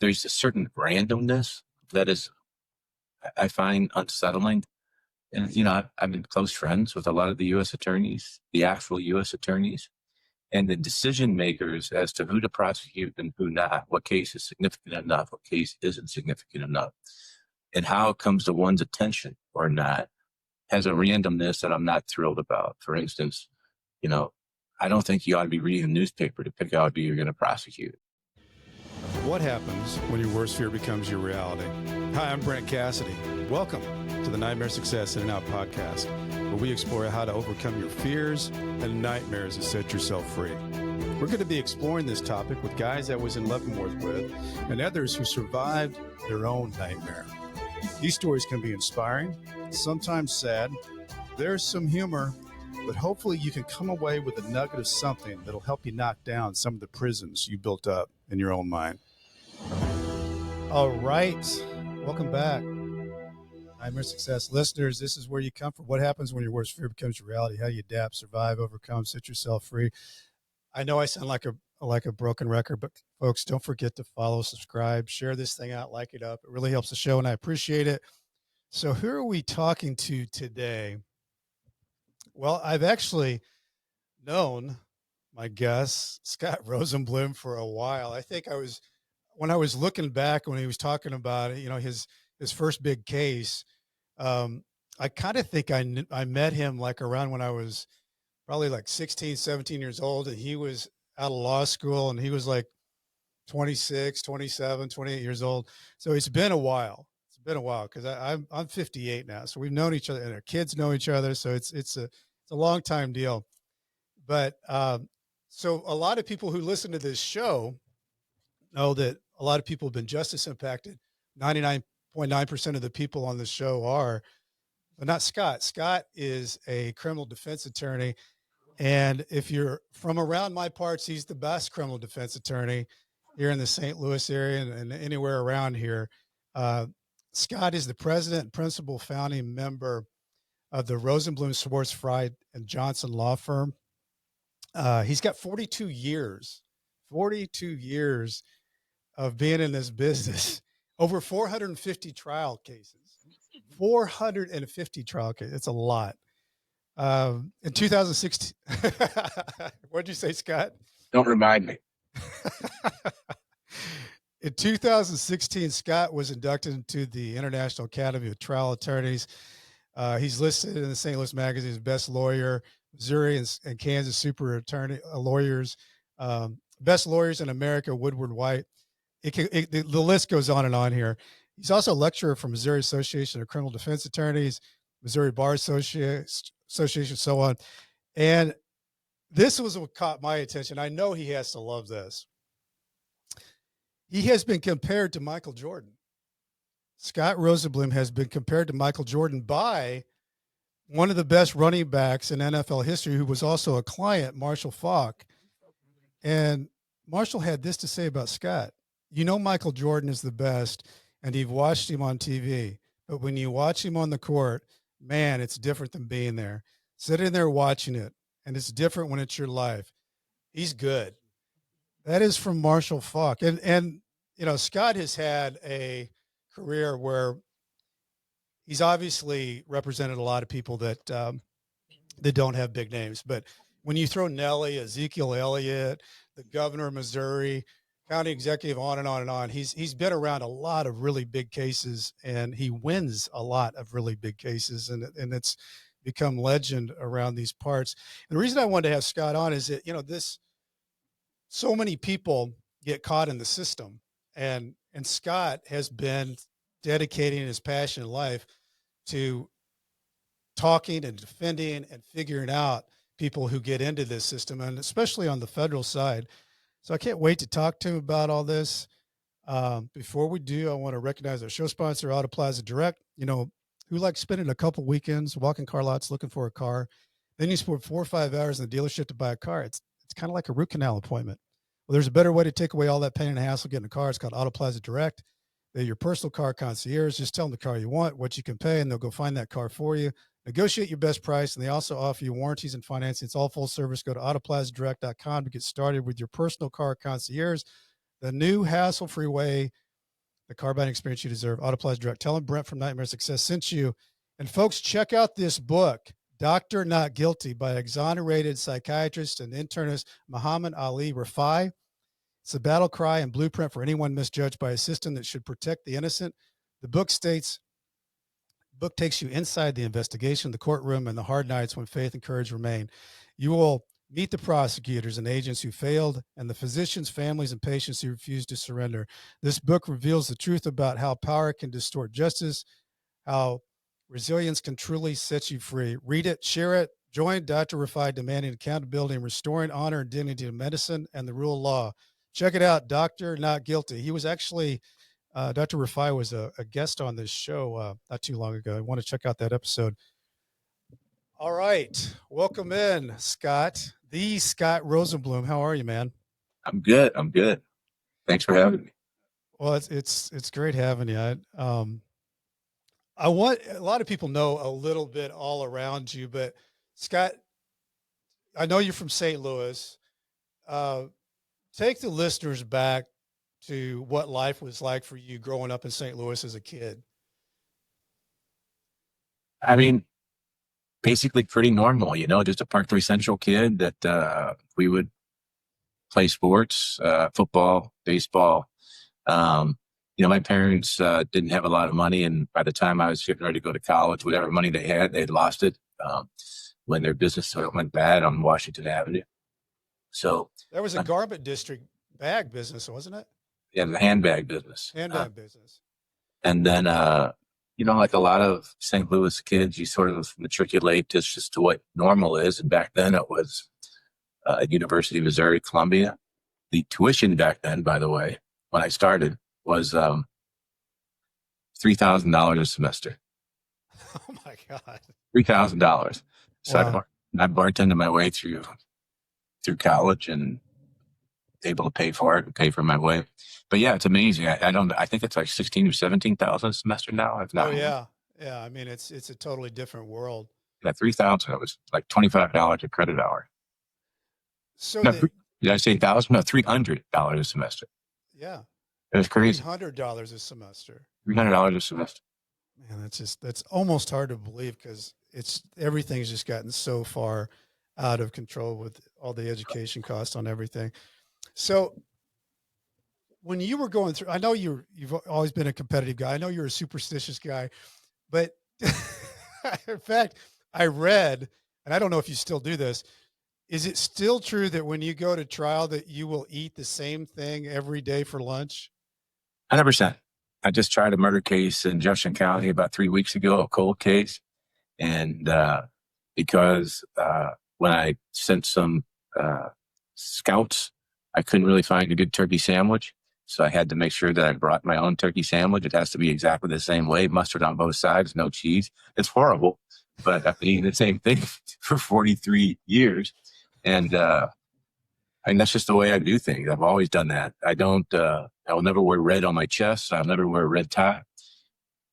there's a certain randomness that is, I find unsettling. And, I've been close friends with a lot of the U.S. attorneys, the actual U.S. attorneys, and the decision makers as to who to prosecute and who not, what case is significant enough, what case isn't significant enough, and how it comes to one's attention or not, has a randomness that I'm not thrilled about. For instance, I don't think you ought to be reading a newspaper to pick out who you're going to prosecute. What happens when your worst fear becomes your reality? Hi, I'm Brent Cassity. Welcome to the Nightmare Success In and Out podcast, where we explore how to overcome your fears and nightmares and set yourself free. We're going to be exploring this topic with guys I was in Leavenworth with and others who survived their own nightmare. These stories can be inspiring, sometimes sad. There's some humor, but hopefully you can come away with a nugget of something that'll help you knock down some of the prisons you built up in your own mind. All right. Welcome back. Nightmare Success listeners, this is where you come from. What happens when your worst fear becomes your reality? How you adapt, survive, overcome, set yourself free. I know I sound like a broken record, but folks, don't forget to follow, subscribe, share this thing out, like it up. It really helps the show, and I appreciate it. So who are we talking to today? Well, I've actually known my guest, Scott Rosenblum, for a while. I think when I was looking back when he was talking about it, his first big case, I kind of think I met him like around when I was probably like 16, 17 years old, and he was out of law school, and he was like 26, 27, 28 years old. So it's been a while. It's been a while because I'm 58 now. So we've known each other, and our kids know each other. So it's a long time deal. But so a lot of people who listen to this show know that a lot of people have been justice impacted. 99.9% of the people on the show are, but not Scott. Scott is a criminal defense attorney. And if you're from around my parts, he's the best criminal defense attorney here in the St. Louis area and anywhere around here. Scott is the president and principal founding member of the Rosenblum, Schwartz, Fry, and Johnson law firm. He's got 42 years of being in this business, over 450 trial cases, 450 trial cases. It's a lot. In 2016, what'd you say, Scott? Don't remind me. In 2016, Scott was inducted into the International Academy of Trial Attorneys. He's listed in the St. Louis Magazine as best lawyer, Missouri and Kansas super attorney lawyers, best lawyers in America, Woodward White. The list goes on and on here. He's also a lecturer from Missouri Association of Criminal Defense Attorneys, Missouri Bar Association, so on. And this was what caught my attention. I know he has to love this. He has been compared to Michael Jordon. Scott Rosenblum has been compared to Michael Jordon by one of the best running backs in NFL history, who was also a client, Marshall Faulk. And Marshall had this to say about Scott. Michael Jordon is the best, and you've watched him on TV. But when you watch him on the court, man, it's different than being there. Sitting there watching it, and it's different when it's your life. He's good. That is from Marshall Faulk. And Scott has had a career where he's obviously represented a lot of people that don't have big names. But when you throw Nelly, Ezekiel Elliott, the governor of Missouri, county executive, on and on and on, he's been around a lot of really big cases, and he wins a lot of really big cases, and it's become legend around these parts. And the reason I wanted to have Scott on is that so many people get caught in the system, and Scott has been dedicating his passion in life to talking and defending and figuring out people who get into this system, and especially on the federal side. So I can't wait to talk to him about all this. Before we do, I want to recognize our show sponsor, Auto Plaza Direct. Who likes spending a couple weekends walking car lots looking for a car. Then you spend 4 or 5 hours in the dealership to buy a car. It's kind of like a root canal appointment. Well, there's a better way to take away all that pain and hassle getting a car. It's called Auto Plaza Direct. They're your personal car concierge. Just tell them the car you want, what you can pay, and they'll go find that car for you. Negotiate your best price, and they also offer you warranties and financing. It's all full service. Go to autoplazadirect.com to get started with your personal car concierge, the new hassle-free way the car buying experience you deserve. Auto Applies Direct. Tell them Brent from Nightmare Success sent you. And folks, check out this book, Doctor Not Guilty, by exonerated psychiatrist and internist Muhammad Ali Rafai. It's a battle cry and blueprint for anyone misjudged by a system that should protect the innocent. The book takes you inside the investigation, the courtroom, and the hard nights when faith and courage remain. You will meet the prosecutors and agents who failed and the physicians, families, and patients who refused to surrender. This book reveals the truth about how power can distort justice, how resilience can truly set you free. Read it, share it, join Dr. Rafai demanding accountability and restoring honor and dignity to medicine and the rule of law. Check it out, Doctor Not Guilty. He was actually, Dr. Rafai was a guest on this show not too long ago. I want to check out that episode. All right. Welcome in, Scott. The Scott Rosenblum. How are you, man? I'm good. Thanks for having me. Well, it's great having you. I want a lot of people know a little bit all around you, but Scott, I know you're from St. Louis. Take the listeners back to what life was like for you growing up in St. Louis as a kid. I mean, basically pretty normal, just a Park 3 Central kid that we would play sports, football, baseball. My parents didn't have a lot of money, and by the time I was getting ready to go to college, whatever money they had, they'd lost it when their business sort of went bad on Washington Avenue. So there was a garment district bag business, wasn't it? Yeah, the handbag business. Business. And then, like a lot of St. Louis kids, you sort of matriculate just to what normal is. And back then it was at University of Missouri, Columbia. The tuition back then, by the way, when I started, was $3,000 a semester. Oh my God. $3,000. So wow. I bartended my way through college and able to pay for it and pay for my way. But yeah, it's amazing. I think it's like 16 or 17,000 a semester now. Oh yeah. Yeah. I mean, it's a totally different world. Yeah. 3,000. It was like $25 a credit hour. So no, did I say 1,000? No, $300 a semester. Yeah. It was crazy. $300 a semester. $300 a semester. Man, that's almost hard to believe because everything's just gotten so far out of control with all the education costs on everything. So when you were going through, I know you've always been a competitive guy. I know you're a superstitious guy, but in fact, I read, and I don't know if you still do this. Is it still true that when you go to trial that you will eat the same thing every day for lunch? 100%. I just tried a murder case in Jefferson County about 3 weeks ago, a cold case. And because when I sent some scouts, I couldn't really find a good turkey sandwich. So I had to make sure that I brought my own turkey sandwich. It has to be exactly the same way, mustard on both sides, no cheese. It's horrible, but I've been eating the same thing for 43 years. And that's just the way I do things. I've always done that. I'll never wear red on my chest. I'll never wear a red tie.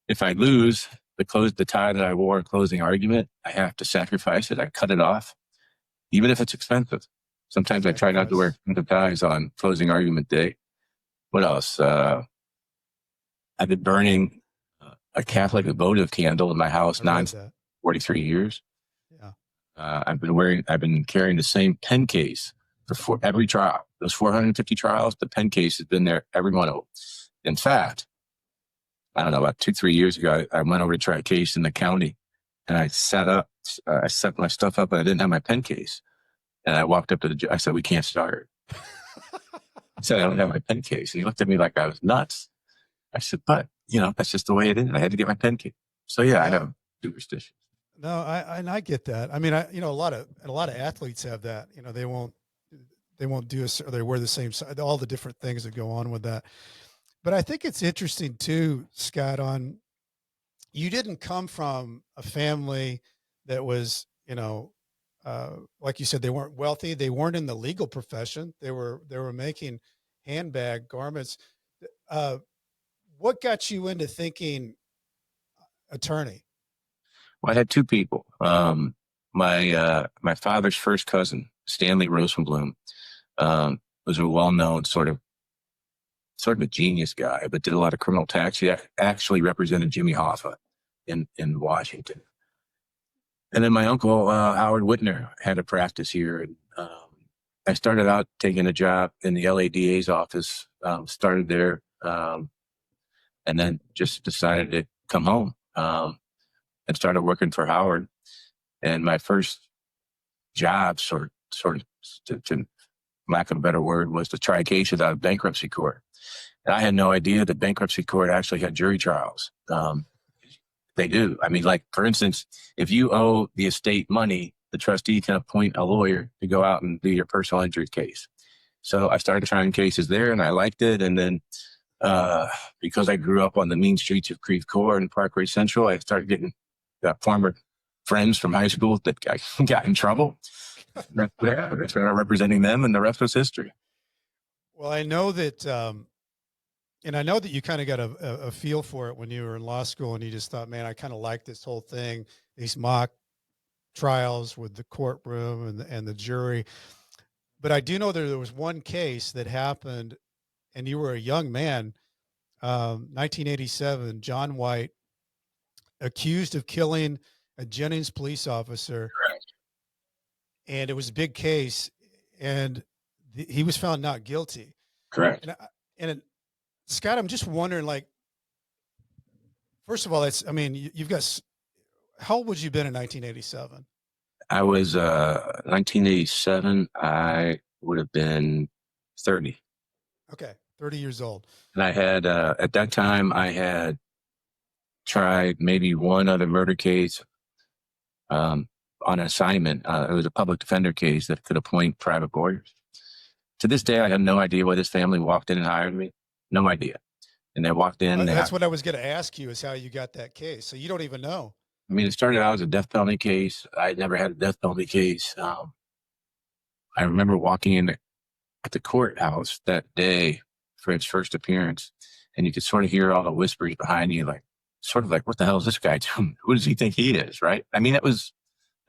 If I lose the tie that I wore in closing argument, I have to sacrifice it. I cut it off, even if it's expensive. Sometimes I try not to wear expensive ties on closing argument day. What else? I've been burning a Catholic votive candle in my house 43 years. Yeah. I've been carrying the same pen case for every trial. Those 450 trials, the pen case has been there every one of them. In fact, I don't know, about 2-3 years ago, I went over to try a case in the county, and I set my stuff up, and I didn't have my pen case. And I walked up to the judge. I said, "We can't start." I said, "I don't have my pen case." And he looked at me like I was nuts. I said, "But, that's just the way it is. I had to get my pen case." So yeah, I have superstitions. No, I get that. I mean, a lot of athletes have that. They won't do or they wear the same side, all the different things that go on with that. But I think it's interesting too, Scott, you didn't come from a family that was, like you said, they weren't wealthy. They weren't in the legal profession. They were making handbag garments. What got you into thinking attorney? Well, I had two people. My father's first cousin, Stanley Rosenblum, was a well-known sort of sort of a genius guy, but did a lot of criminal tax. He actually represented Jimmy Hoffa in Washington. And then my uncle, Howard Whitner, had a practice here. And I started out taking a job in the LADA's office, started there, and then just decided to come home and started working for Howard. And my first job, sort of, to lack of a better word, was to try cases out of bankruptcy court. And I had no idea that bankruptcy court actually had jury trials. They do. I mean, like, for instance, if you owe the estate money, the trustee can appoint a lawyer to go out and do your personal injury case. So I started trying cases there, and I liked it. And then because I grew up on the mean streets of Creve Coeur and Parkway Central, I started getting former friends from high school that got in trouble. I started representing them, and the rest was history. Well, I know that, and I know that you kind of got a feel for it when you were in law school, and you just thought, man, I kind of like this whole thing, these mock trials with the courtroom and the jury. But I do know that there was one case that happened, and you were a young man, 1987, John White, accused of killing a Jennings police officer. Correct. And it was a big case, and he was found not guilty. Correct. And Scott, I'm just wondering, like, first of all, you've got, how old would you been in 1987? I was 1987. I would have been 30. Okay, 30 years old. And I had at that time I had tried maybe one other murder case on assignment. It was a public defender case that could appoint private lawyers. To this day, I have no idea why this family walked in and hired me. No idea. And they walked in. That's what I was going to ask you, is how you got that case. So you don't even know. I mean, it started out as a death penalty case. I had never had a death penalty case. I remember walking in at the courthouse that day for its first appearance, and you could sort of hear all the whispers behind you, like, sort of like, what the hell is this guy doing? Who does he think he is, right? I mean, it was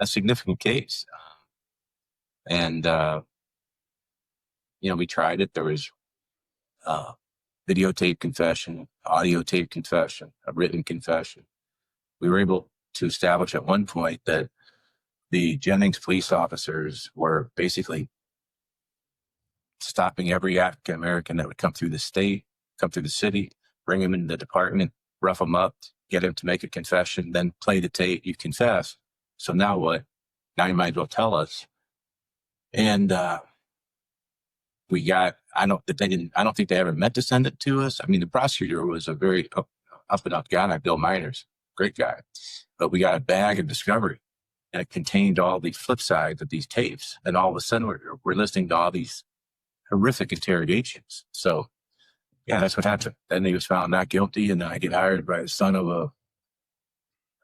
a significant case. And we tried it. There was videotape confession, audio tape confession, a written confession. We were able to establish at one point that the Jennings police officers were basically stopping every African American that would come through the state, come through the city, bring him into the department, rough him up, get him to make a confession, then play the tape. You confess. So now what? Now you might as well tell us. And we got, I don't think they ever meant to send it to us. I mean, the prosecutor was a very up and up guy, Bill Miners, great guy. But we got a bag of discovery, and it contained all the flip sides of these tapes. And all of a sudden we're listening to all these horrific interrogations. So yeah, that's what happened. Then he was found not guilty, and I get hired by the son of one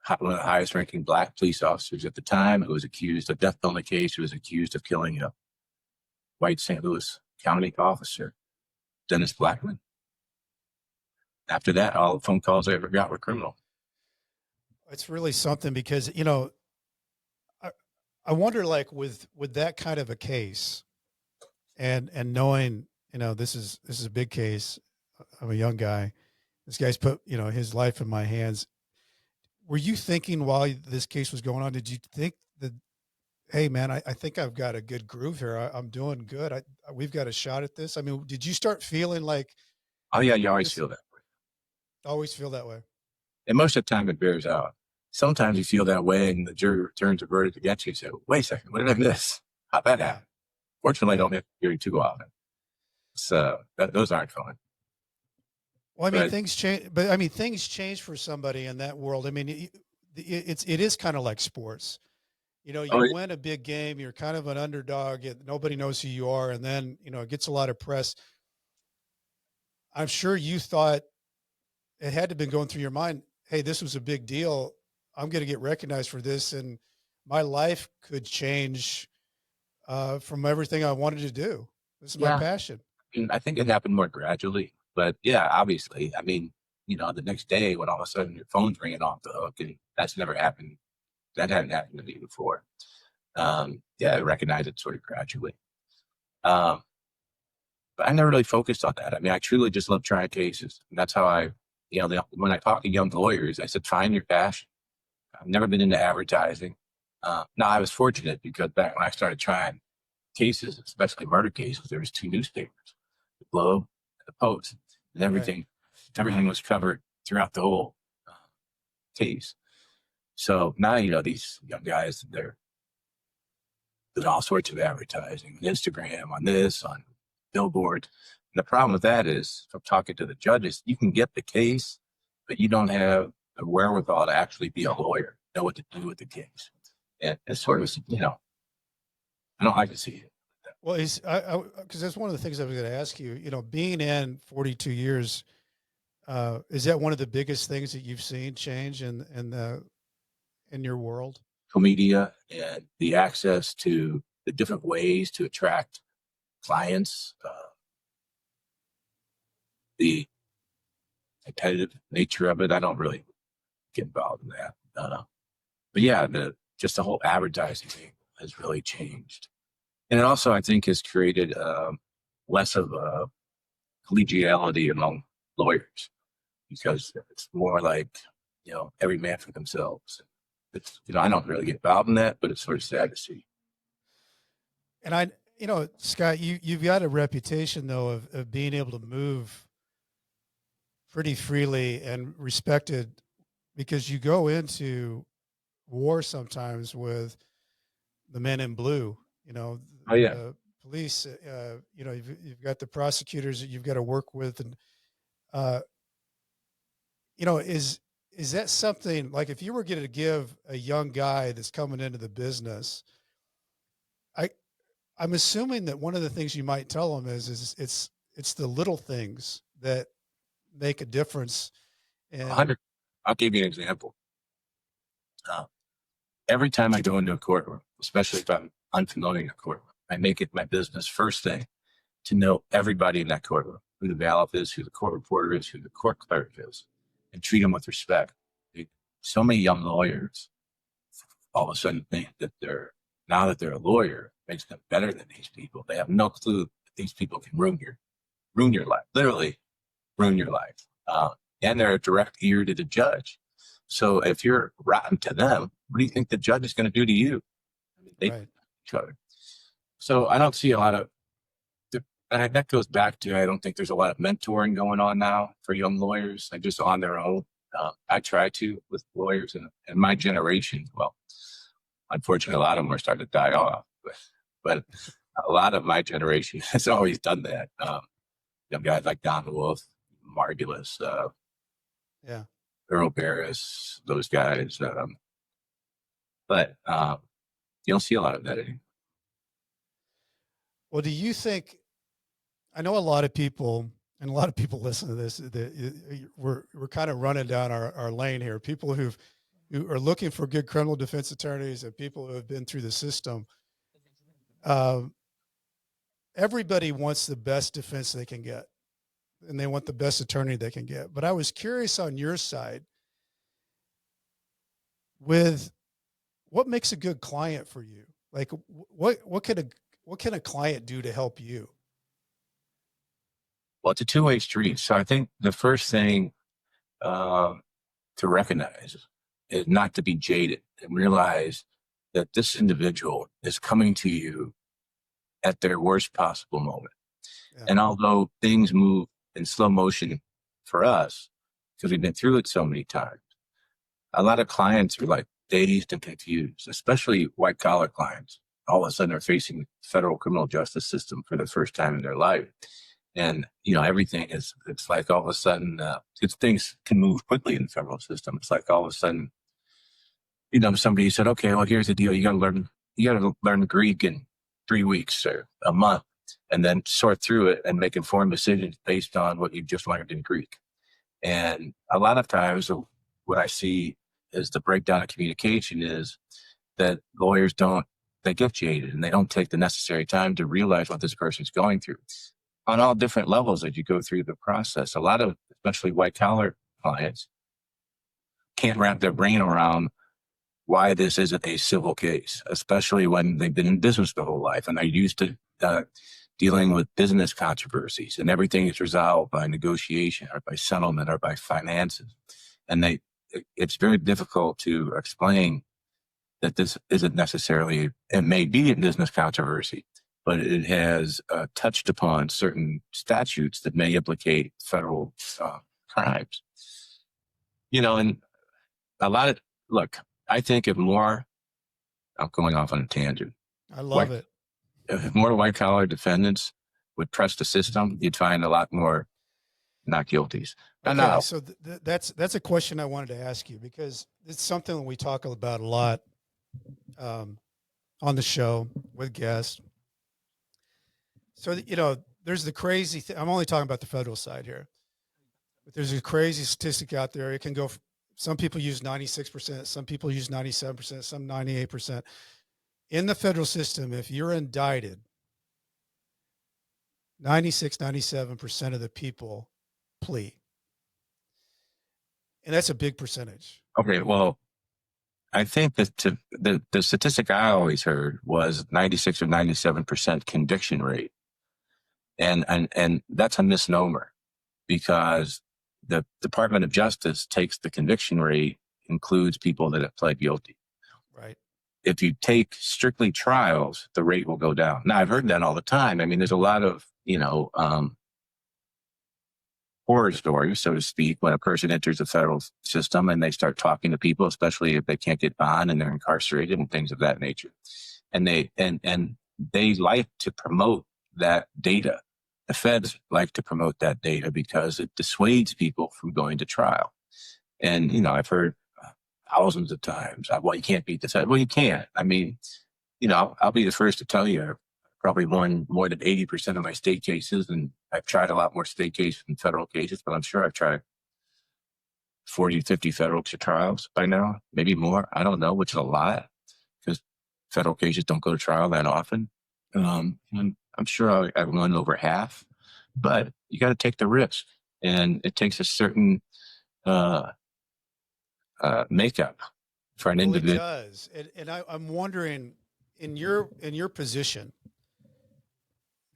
of the highest ranking black police officers at the time, who was accused of death penalty case, who was accused of killing a white St. Louis County officer, Dennis Blackman. After that, all the phone calls I ever got were criminal. It's really something, because, I wonder, like, with that kind of a case, and knowing, this is a big case. I'm a young guy. This guy's put, his life in my hands. Were you thinking while this case was going on, did you think that, hey man, I think I've got a good groove here. I'm doing good. We've got a shot at this. I mean, did you start feeling like, oh yeah, you always feel that way. Always feel that way. And most of the time it bears out. Sometimes you feel that way and the jury returns a verdict against you. You say, wait a second, what did I miss? How'd that happen? Fortunately, I don't have to hear you too often. So those aren't fun. Well, I mean, things change, but I mean, things change for somebody in that world. I mean, it is kind of like sports. You win a big game, you're kind of an underdog, nobody knows who you are. And then, it gets a lot of press. I'm sure you thought, it had to have been going through your mind, hey, this was a big deal. I'm going to get recognized for this, and my life could change from everything I wanted to do. This is my passion. I think it happened more gradually, but yeah, obviously. I mean, the next day when all of a sudden your phone's ringing off the hook, and that's never happened. That hadn't happened to me before. I recognize it sort of gradually. But I never really focused on that. I mean, I truly just love trying cases. And that's how I, when I talk to young lawyers, I said, find your passion. I've never been into advertising. Now, I was fortunate because back when I started trying cases, especially murder cases, there was 2 newspapers, the Globe and the Post, and everything was covered throughout the whole case. So now, these young guys, they're doing all sorts of advertising, on Instagram, on this, on Billboard. And the problem with that is, from talking to the judges, you can get the case, but you don't have the wherewithal to actually be a lawyer, know what to do with the case. And it's sort of, I don't like to see it. Well, because that's one of the things I was going to ask you. Being in 42 years, is that one of the biggest things that you've seen change in your world? Media and the access to the different ways to attract clients, the competitive nature of it. I don't really get involved in that. But yeah, just the whole advertising thing has really changed. And it also, I think, has created less of a collegiality among lawyers, because it's more like, every man for themselves. It's, I don't really get involved in that, but it's sort of sad to see. And Scott, you've got a reputation though of being able to move pretty freely and respected, because you go into war sometimes with the men in blue, Oh yeah. the police, you've got the prosecutors that you've got to work with. And, is that something, like, if you were going to give a young guy that's coming into the business, I'm assuming that one of the things you might tell him is it's the little things that make a difference. And 100. I'll give you an example. Every time I go into a courtroom, especially if I'm unfamiliar in a courtroom, I make it my business first thing to know everybody in that courtroom, who the bailiff is, who the court reporter is, who the court clerk is, and treat them with respect. So many young lawyers all of a sudden think that now that they're a lawyer, makes them better than these people. They have no clue that these people can ruin your life, literally ruin your life. And they're a direct ear to the judge. So if you're rotten to them, what do you think the judge is going to do to you? I mean, they each other. So I don't see a lot of, and that goes back to, I don't think there's a lot of mentoring going on now for young lawyers. They're just on their own. I try to with lawyers in my generation. Well, unfortunately, a lot of them are starting to die off, but a lot of my generation has always done that. Young guys like Don Wolf, Margulis, Earl Barris, those guys. But you don't see a lot of that anymore. Well, do you think, I know a lot of people, and a lot of people listen to this, we're kind of running down our lane here. People who are looking for good criminal defense attorneys and people who have been through the system. Everybody wants the best defense they can get, and they want the best attorney they can get. But I was curious on your side, with what makes a good client for you? Like, what can a client do to help you? Well, it's a two-way street. So I think the first thing to recognize is not to be jaded and realize that this individual is coming to you at their worst possible moment. Yeah. And although things move in slow motion for us, because we've been through it so many times, a lot of clients are like dazed and confused, especially white collar clients. All of a sudden are facing the federal criminal justice system for the first time in their life. And, everything it's like all of a sudden, things can move quickly in the federal system. It's like all of a sudden, somebody said, okay, well, here's the deal. You got to learn Greek in 3 weeks or a month, and then sort through it and make informed decisions based on what you just learned in Greek. And a lot of times what I see is the breakdown of communication is that lawyers they get jaded and they don't take the necessary time to realize what this person's going through on all different levels as you go through the process. A lot of, especially white collar clients, can't wrap their brain around why this isn't a civil case, especially when they've been in business their whole life and they're used to dealing with business controversies, and everything is resolved by negotiation or by settlement or by finances. And it's very difficult to explain that this isn't necessarily, it may be a business controversy, but it has touched upon certain statutes that may implicate federal crimes. And look, I think if more, I'm going off on a tangent. I love it. If more white collar defendants would trust the system, you'd find a lot more not guilties. Okay, so that's a question I wanted to ask you, because it's something that we talk about a lot on the show with guests. So, there's the crazy thing. I'm only talking about the federal side here, but there's a crazy statistic out there. It can go, some people use 96%, some people use 97%, some 98%. In the federal system, if you're indicted, 96, 97% of the people plea. And that's a big percentage. Okay, well, I think that the statistic I always heard was 96 or 97% conviction rate. And that's a misnomer, because the Department of Justice takes the conviction rate, includes people that have pled guilty. Right. If you take strictly trials, the rate will go down. Now, I've heard that all the time. I mean, there's a lot of, horror stories, so to speak, when a person enters the federal system and they start talking to people, especially if they can't get bond and they're incarcerated and things of that nature. And they like to promote that data. The feds like to promote that data because it dissuades people from going to trial. And, I've heard thousands of times, well, you can't beat the fed. Well, you can't. I mean, I'll be the first to tell you, I've probably won more than 80% of my state cases, and I've tried a lot more state cases than federal cases, but I'm sure I've tried 40, 50 federal trials by now, maybe more. I don't know, which is a lot, because federal cases don't go to trial that often. And I'm sure I've won over half, but you got to take the risk, and it takes a certain makeup for an individual. It does. And I'm wondering, in your position,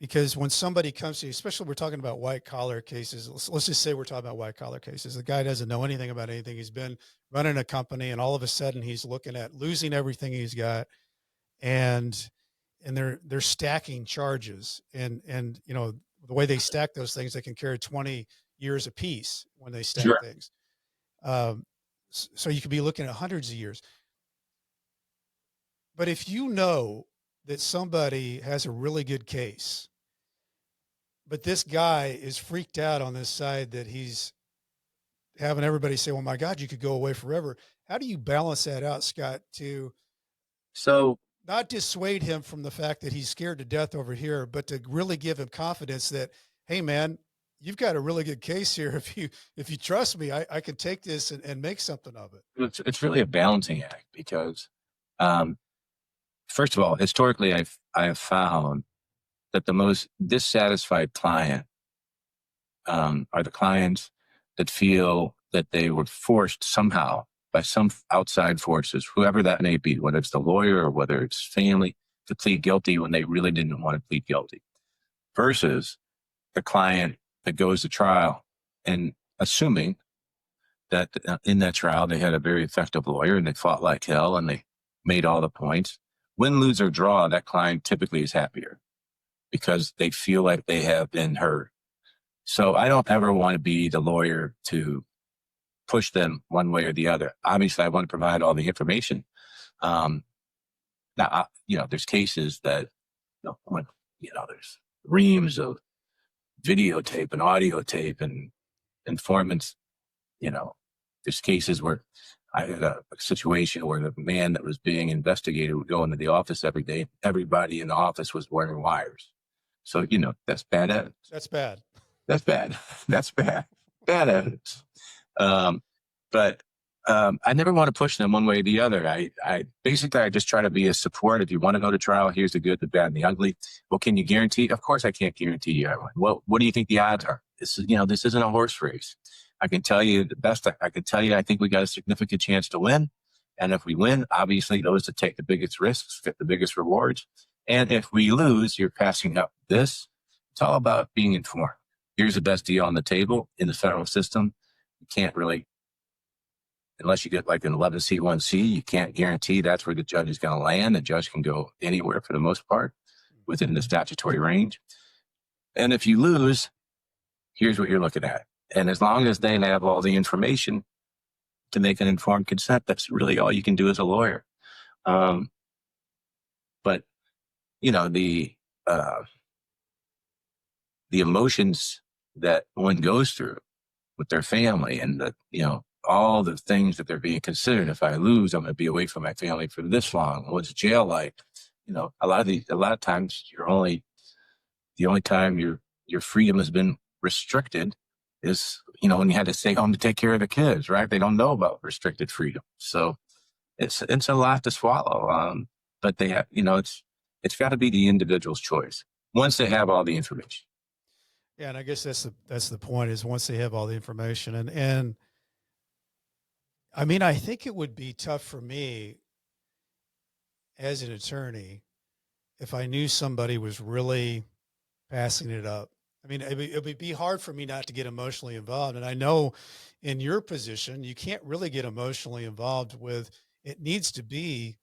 because when somebody comes to you, especially we're talking about white collar cases, let's just say we're talking about white collar cases. The guy doesn't know anything about anything. He's been running a company, and all of a sudden he's looking at losing everything he's got, and they're stacking charges, and the way they stack those things, they can carry 20 years apiece when they stack Sure. things. So you could be looking at hundreds of years. But if you know that somebody has a really good case, but this guy is freaked out on this side that he's having everybody say, well, my God, you could go away forever. How do you balance that out, Scott, to not dissuade him from the fact that he's scared to death over here, but to really give him confidence that, hey, man, you've got a really good case here. If you trust me, I can take this and make something of it. It's really a balancing act, because first of all, historically, I have found that the most dissatisfied client are the clients that feel that they were forced somehow by some outside forces, whoever that may be, whether it's the lawyer or whether it's family, to plead guilty when they really didn't want to plead guilty, versus the client that goes to trial and assuming that in that trial they had a very effective lawyer and they fought like hell and they made all the points. Win, lose, or draw, that client typically is happier because they feel like they have been heard. So I don't ever want to be the lawyer to push them one way or the other. Obviously, I want to provide all the information. Now, there's cases that, there's reams of videotape and audio tape and informants. There's cases where I had a situation where the man that was being investigated would go into the office every day. Everybody in the office was wearing wires. So, that's bad evidence. That's bad. That's bad. That's bad. Bad evidence. But I never want to push them one way or the other. I just try to be a support. If you want to go to trial, here's the good, the bad, and the ugly. Well, can you guarantee? Of course, I can't guarantee you. Well, what do you think the odds are? This isn't a horse race. I can tell you the best. I can tell you, I think we got a significant chance to win. And if we win, obviously those that take the biggest risks get the biggest rewards. And if we lose, you're passing up This, it's all about being informed. Here's the best deal on the table in the federal system. You can't really, unless you get like an 11C1C, you can't guarantee that's where the judge is going to land. The judge can go anywhere for the most part within the statutory range. And if you lose, here's what you're looking at. And as long as they have all the information to make an informed consent, that's really all you can do as a lawyer. But you know, the emotions that one goes through with their family, and the, you know, all the things that they're being considered. If I lose, I'm going to be away from my family for this long. What's jail like? You know, a lot of times the only time your freedom has been restricted is, you know, when you had to stay home to take care of the kids, right? They don't know about restricted freedom. So it's a lot to swallow. But they have, you know, it's got to be the individual's choice once they have all the information. Yeah. And I guess that's the point, is once they have all the information. And I mean, I think it would be tough for me as an attorney if I knew somebody was really passing it up. I mean, it would be hard for me not to get emotionally involved. And I know in your position, you can't really get emotionally involved with, it needs to be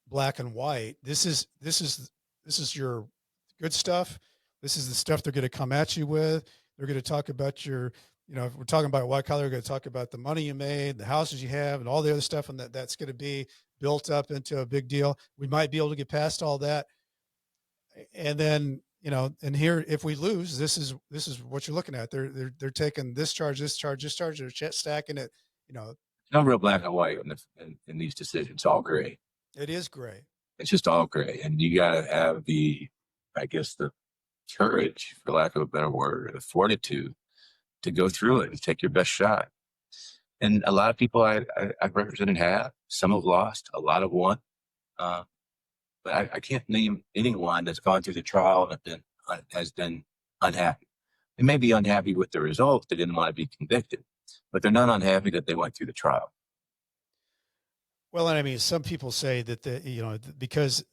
black and white. This is your good stuff. This is the stuff they're going to come at you with. They're going to talk about your, you know, if we're talking about white collar, they're going to talk about the money you made, the houses you have, and all the other stuff. And that's going to be built up into a big deal. We might be able to get past all that. And then, you know, and here, if we lose, this is what you're looking at. They're taking this charge, this charge, this charge. They're stacking it. You know, No real black and white in these decisions. It's all gray. it is gray. It's just all gray, and you got to have the courage, for lack of a better word, or the fortitude to go through it and take your best shot. And a lot of people I've represented have. Some have lost, a lot have won. But I can't name anyone that's gone through the trial and has been unhappy. They may be unhappy with the result. They didn't want to be convicted, but they're not unhappy that they went through the trial. Well, and I mean, some people say that you know, because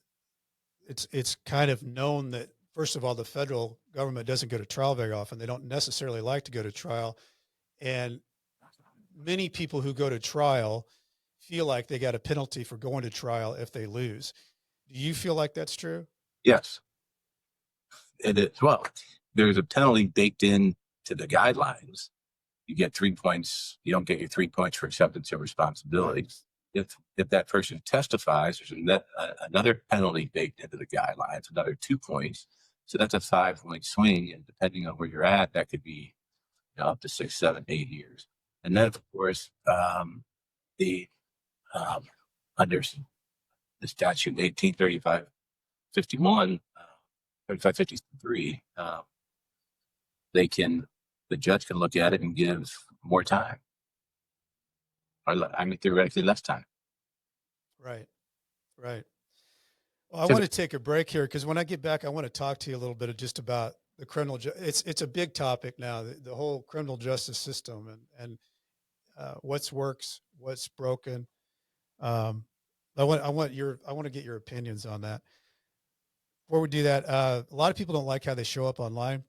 it's kind of known that, first of all, the federal government doesn't go to trial very often. They don't necessarily like to go to trial. And many people who go to trial feel like they got a penalty for going to trial if they lose. Do you feel like that's true? Yes, it is. Well, there's a penalty baked in to the guidelines. You get 3 points. You don't get your 3 points for acceptance of responsibility. Right. If that person testifies, there's another penalty baked into the guidelines, another 2 points. So that's a 5-point swing. And depending on where you're at, that could be, you know, up to 6, 7, 8 years. And then, of course, under the statute 1835-51, 3553, the judge can look at it and give more time, or I mean, theoretically less time. Right. Right. Well, I want to take a break here, because when I get back, I want to talk to you a little bit just about the criminal. It's a big topic now, the whole criminal justice system, and what's works, what's broken. I want to get your opinions on that. Before we do that, a lot of people don't like how they show up online.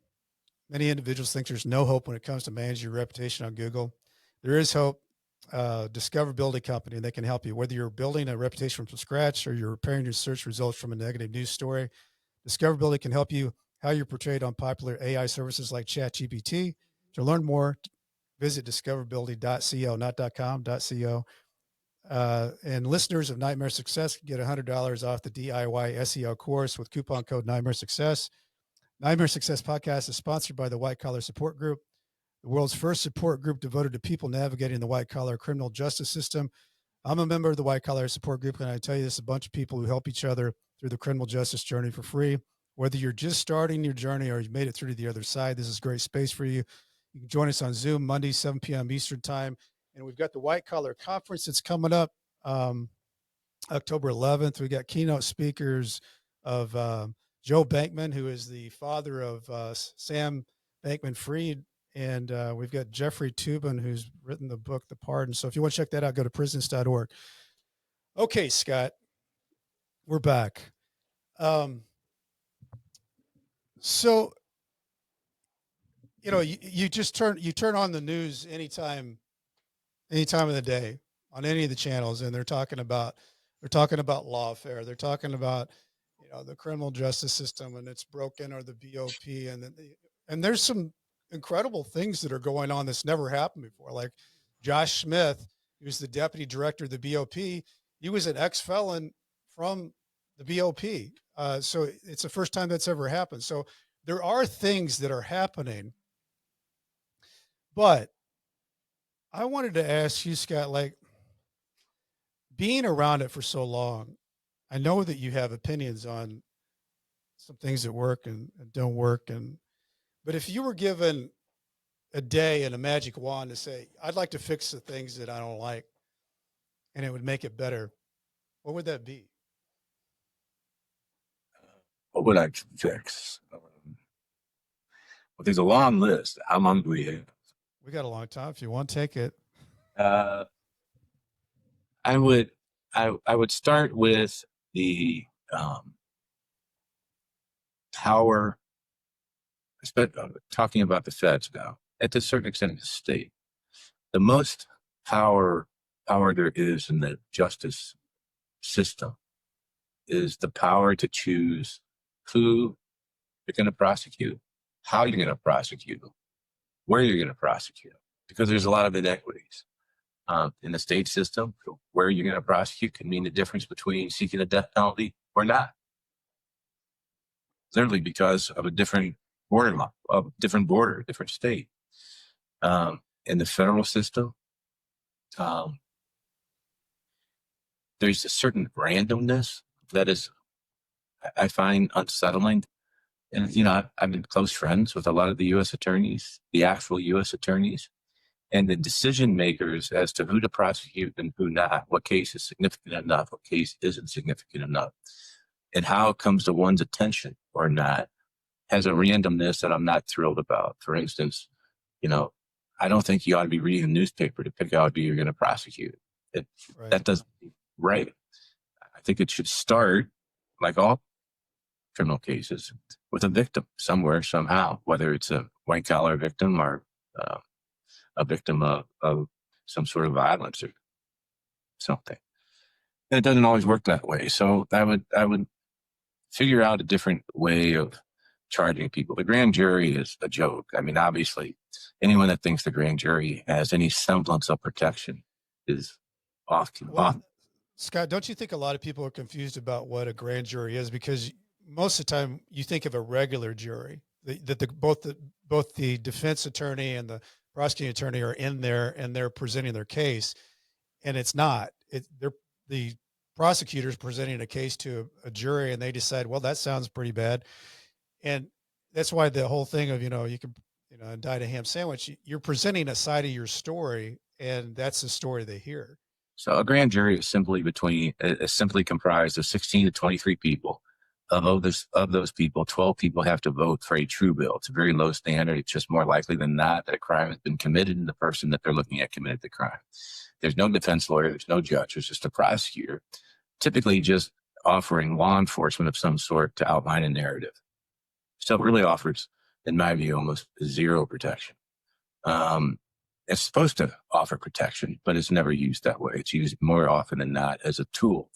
Many individuals think there's no hope when it comes to managing your reputation on Google. There is hope. Discoverability company, and they can help you. Whether you're building a reputation from scratch or you're repairing your search results from a negative news story, Discoverability can help you how you're portrayed on popular AI services like ChatGPT. To learn more, visit discoverability.co, not .com, .co. And listeners of Nightmare Success can get $100 off the DIY SEO course with coupon code Nightmare Success. Nightmare Success podcast is sponsored by the White Collar Support Group, the world's first support group devoted to people navigating the white collar criminal justice system. I'm a member of the White Collar Support Group, and I tell you, this is a bunch of people who help each other through the criminal justice journey for free. Whether you're just starting your journey or you've made it through to the other side, this is a great space for you. You can join us on Zoom Monday, 7 p.m. Eastern time. And we've got the White Collar Conference that's coming up October 11th. We got keynote speakers of Joe Bankman, who is the father of Sam Bankman-Fried. And we've got Jeffrey Toobin, who's written the book, The Pardon. So if you want to check that out, go to prisons.org. Okay, Scott, we're back. So, you just turn on the news any time of the day on any of the channels, and they're talking about lawfare. They're talking about the criminal justice system and it's broken, or the BOP, and there's some incredible things that are going on that's never happened before. Like Josh Smith, who's the deputy director of the BOP, he was an ex felon from the BOP. So it's the first time that's ever happened. So there are things that are happening, but I wanted to ask you, Scott, like, being around it for so long, I know that you have opinions on some things that work and don't work. But if you were given a day and a magic wand to say, I'd like to fix the things that I don't like and it would make it better, what would that be? What would I fix? Well, there's a long list. How long do we have? We got a long time. If you want, take it. Uh, I would I would start with the power. Talking about the feds now, at a certain extent, the state. The most power there is in the justice system is the power to choose who you're going to prosecute, how you're going to prosecute, where you're going to prosecute, because there's a lot of inequities. In the state system, where you're going to prosecute can mean the difference between seeking a death penalty or not, literally because of a different border, different state. In the federal system, there's a certain randomness that is, I find, unsettling. And I've been close friends with a lot of the U.S. attorneys, the actual U.S. attorneys, and the decision makers as to who to prosecute and who not, what case is significant enough, what case isn't significant enough, and how it comes to one's attention or not, has a randomness that I'm not thrilled about. For instance, I don't think you ought to be reading a newspaper to pick out who you're going to prosecute. Right. That doesn't right. I think it should start, like all criminal cases, with a victim somewhere, somehow, whether it's a white collar victim or a victim of some sort of violence or something. And it doesn't always work that way. So I would figure out a different way of charging people. The grand jury is a joke. I mean, obviously, anyone that thinks the grand jury has any semblance of protection is off. Scott, don't you think a lot of people are confused about what a grand jury is? Because most of the time you think of a regular jury, both the defense attorney and the prosecuting attorney are in there and they're presenting their case, and it's not. They're the prosecutors presenting a case to a jury, and they decide, well, that sounds pretty bad, and that's why the whole thing of you can indict a ham sandwich. You're presenting a side of your story, and that's the story they hear. So a grand jury is simply comprised of 16 to 23 people. Of those people, 12 people have to vote for a true bill. It's a very low standard. It's just more likely than not that a crime has been committed and the person that they're looking at committed the crime. There's no defense lawyer. There's no judge. There's just a prosecutor, typically just offering law enforcement of some sort to outline a narrative. So it really offers, in my view, almost zero protection. It's supposed to offer protection, but it's never used that way. It's used more often than not as a tool.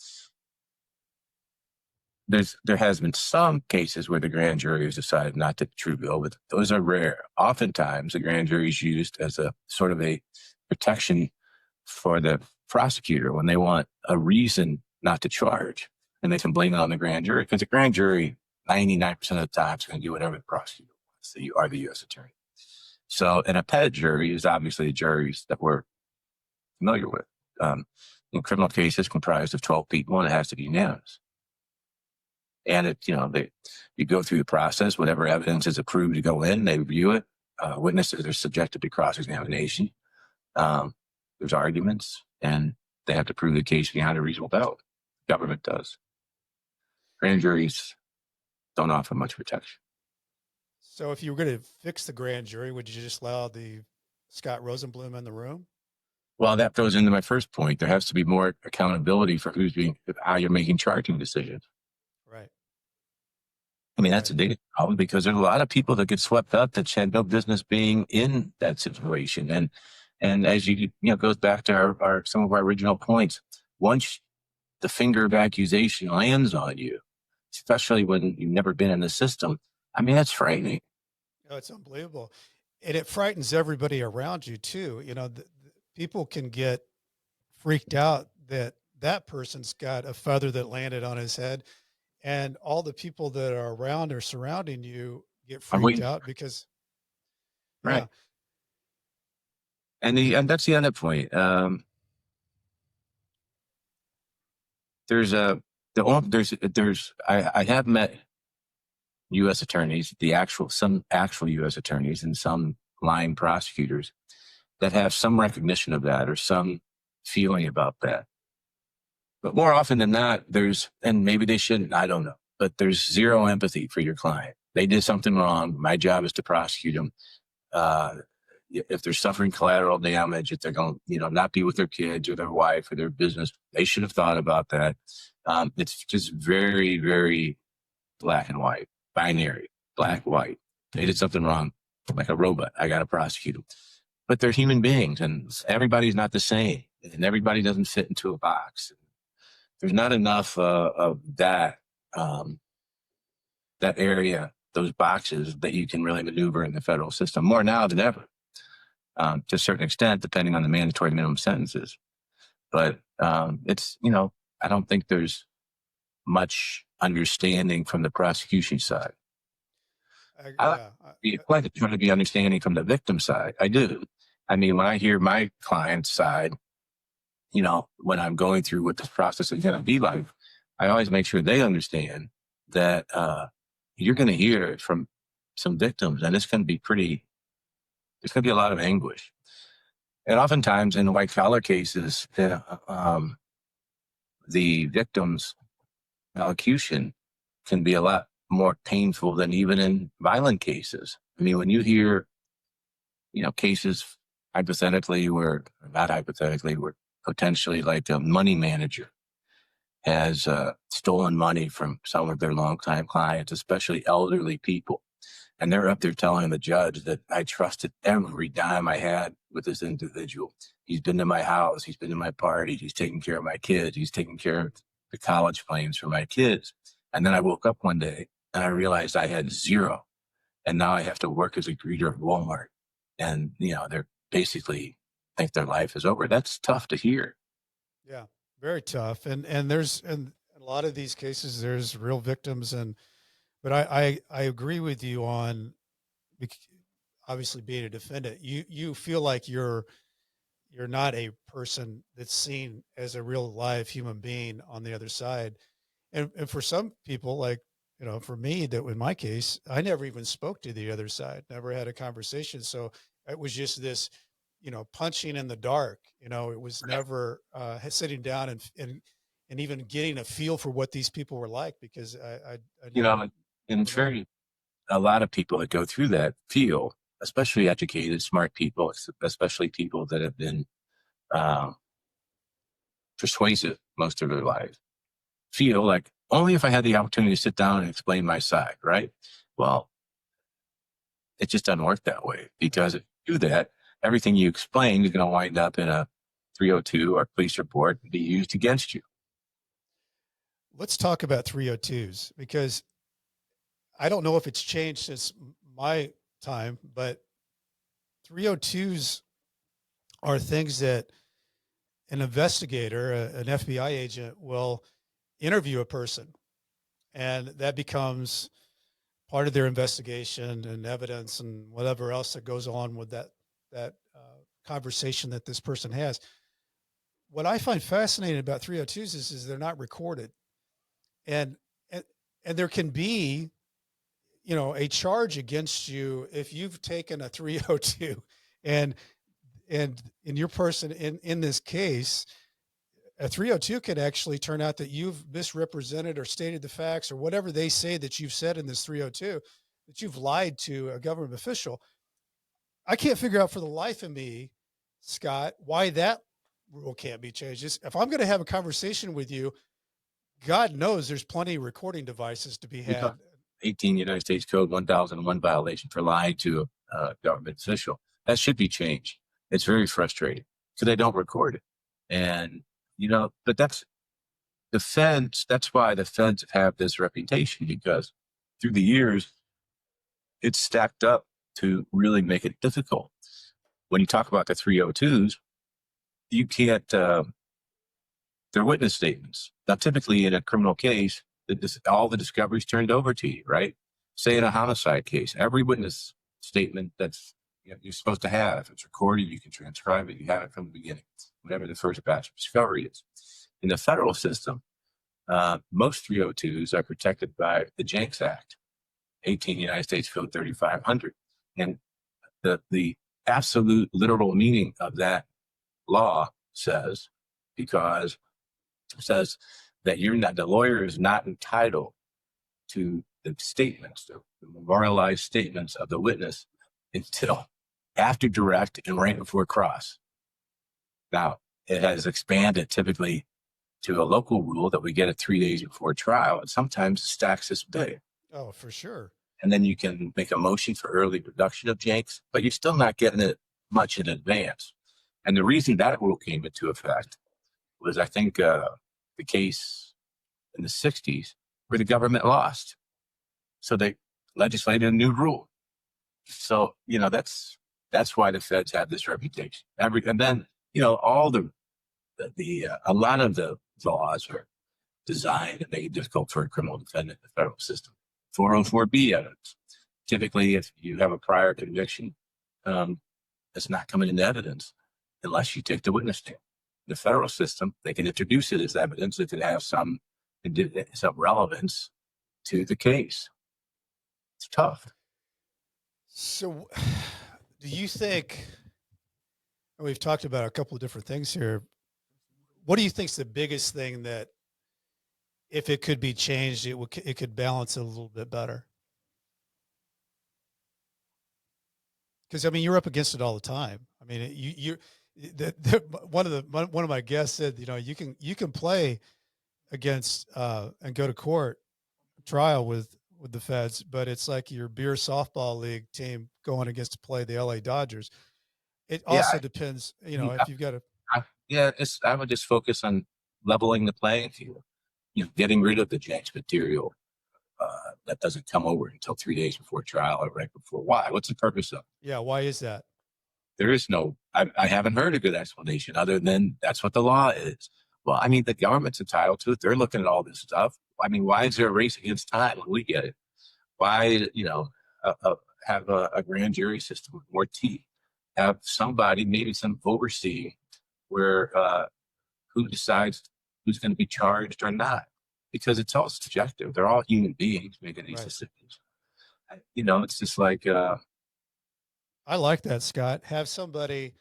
There has been some cases where the grand jury has decided not to true bill, but those are rare. Oftentimes, the grand jury is used as a sort of a protection for the prosecutor when they want a reason not to charge, and they can blame it on the grand jury, because the grand jury 99% of the time is going to do whatever the prosecutor wants. So you are the U.S. attorney. So an appellate jury is obviously the juries that we're familiar with. In criminal cases comprised of 12 people, and it has to be unanimous. And you go through the process. Whatever evidence is approved to go in, they review it. Witnesses are subjected to cross-examination. There's arguments, and they have to prove the case beyond a reasonable doubt. The government does. Grand juries don't offer much protection. So if you were going to fix the grand jury, would you just allow the Scott Rosenblum in the room? Well, that goes into my first point. There has to be more accountability for how you're making charging decisions. Right. I mean, that's a Right. big problem because there's a lot of people that get swept up that had no business being in that situation. And as goes back to our some of our original points. Once the finger of accusation lands on you, especially when you've never been in the system, I mean, that's frightening. Oh, it's unbelievable. And it frightens everybody around you too. People can get freaked out that that person's got a feather that landed on his head, and all the people that are around or surrounding you get Are freaked we out because, right? yeah, And that's the other point. There's a there's I have met U.S. attorneys, some actual U.S. attorneys, and some line prosecutors that have some recognition of that or some feeling about that. But more often than not, and maybe they shouldn't, I don't know, but there's zero empathy for your client. They did something wrong. My job is to prosecute them. Uh, if they're suffering collateral damage, if they're going to, not be with their kids or their wife or their business, they should have thought about that. It's just very, very black and white, binary, black, white. They did something wrong, like a robot. I got to prosecute them. But they're human beings, and everybody's not the same, and everybody doesn't fit into a box. There's not enough of that area, those boxes that you can really maneuver in the federal system more now than ever, to a certain extent, depending on the mandatory minimum sentences. But I don't think there's much understanding from the prosecution side. I like yeah, to be quite trying to be understanding from the victim side. I do. I mean, when I hear my client's side, when I'm going through what this process is going to be like, I always make sure they understand that you're going to hear it from some victims, and it's going to be there's going to be a lot of anguish. And oftentimes in white collar cases, the victim's allocution can be a lot more painful than even in violent cases. I mean, when you hear, cases hypothetically where, not hypothetically, where potentially like a money manager has stolen money from some of their longtime clients, especially elderly people. And they're up there telling the judge that I trusted every dime I had with this individual. He's been to my house. He's been to my parties. He's taking care of my kids. He's taking care of the college plans for my kids. And then I woke up one day and I realized I had zero. And now I have to work as a greeter at Walmart. And, they're basically think their life is over. That's tough to hear. yeah, very tough. And there's in a lot of these cases, there's real victims, but I agree with you on bec- obviously being a defendant. You feel like you're not a person that's seen as a real live human being on the other side. And for some people, like, for me, that in my case, I never even spoke to the other side, never had a conversation. So it was just this, punching in the dark. It was never sitting down and even getting a feel for what these people were like, because I You know, never and it's never met them. very a lot of people that go through that feel, especially educated, smart people, especially people that have been uh, persuasive most of their lives, feel like only if I had the opportunity to sit down and explain my side, right? Well, it just doesn't work that way Yeah. because if you do that, everything you explain is going to wind up in a 302 or police report and be used against you. Let's talk about 302s, because I don't know if it's changed since my time, but 302s are things that an investigator, an FBI agent, will interview a person, and that becomes part of their investigation and evidence and whatever else that goes on with that conversation that this person has. What I find fascinating about 302s is they're not recorded, and and and there can be, a charge against you if you've taken a 302, and in your person in this case, a 302 could actually turn out that you've misrepresented or stated the facts, or whatever they say that you've said in this 302, that you've lied to a government official. I can't figure out for the life of me, Scott, why that rule can't be changed. If I'm going to have a conversation with you, God knows there's plenty of recording devices to be You talk, had. 18 United States Code 1001 violation for lying to a government official. That should be changed. It's very frustrating. So they don't record it. And, but that's the feds. That's why the feds have this reputation, because through the years, it's stacked up to really make it difficult. When you talk about the 302s, you can't, they're witness statements. Now, typically in a criminal case, all the discovery's turned over to you, right? Say in a homicide case, every witness statement that's you're supposed to have, if it's recorded, you can transcribe it, you have it from the beginning, whatever the first batch of discovery is. In the federal system, most 302s are protected by the Jenks Act, 18 United States Code 3500. And the absolute literal meaning of that law says that the lawyer is not entitled to the statements, the memorialized statements of the witness until after direct and right before cross. Now, it has expanded typically to a local rule that we get it 3 days before trial, and sometimes stacks this big. Oh, for sure. And then you can make a motion for early production of Jenks, but you're still not getting it much in advance. And the reason that rule came into effect was, I think, the case in the 60s where the government lost. So they legislated a new rule. So, that's why the feds have this reputation. And then, all a lot of the laws are designed to make it difficult for a criminal defendant in the federal system. 404B evidence. Typically, if you have a prior conviction, it's not coming into evidence unless you take the witness stand. In the federal system, they can introduce it as evidence if it has some relevance to the case. It's tough. So, do you think, and we've talked about a couple of different things here, what do you think is the biggest thing that, if it could be changed, it could balance it a little bit better? Because you're up against it all the time. One of my guests said, you can play against and go to court trial with the feds, but it's like your beer softball league team going against to play the LA Dodgers. It also depends, if you've got I would just focus on leveling the playing field, getting rid of the Jenks material that doesn't come over until 3 days before trial or right before. Why? What's the purpose of it? Yeah. Why is that? There is no, I haven't heard a good explanation other than that's what the law is. Well, the government's entitled to it. They're looking at all this stuff. Why is there a race against time when we get it? Why, have a grand jury system with more teeth? Have somebody, maybe some overseeing where who decides who's going to be charged or not? Because it's all subjective. They're all human beings making these decisions. It's just like I like that, Scott. Have somebody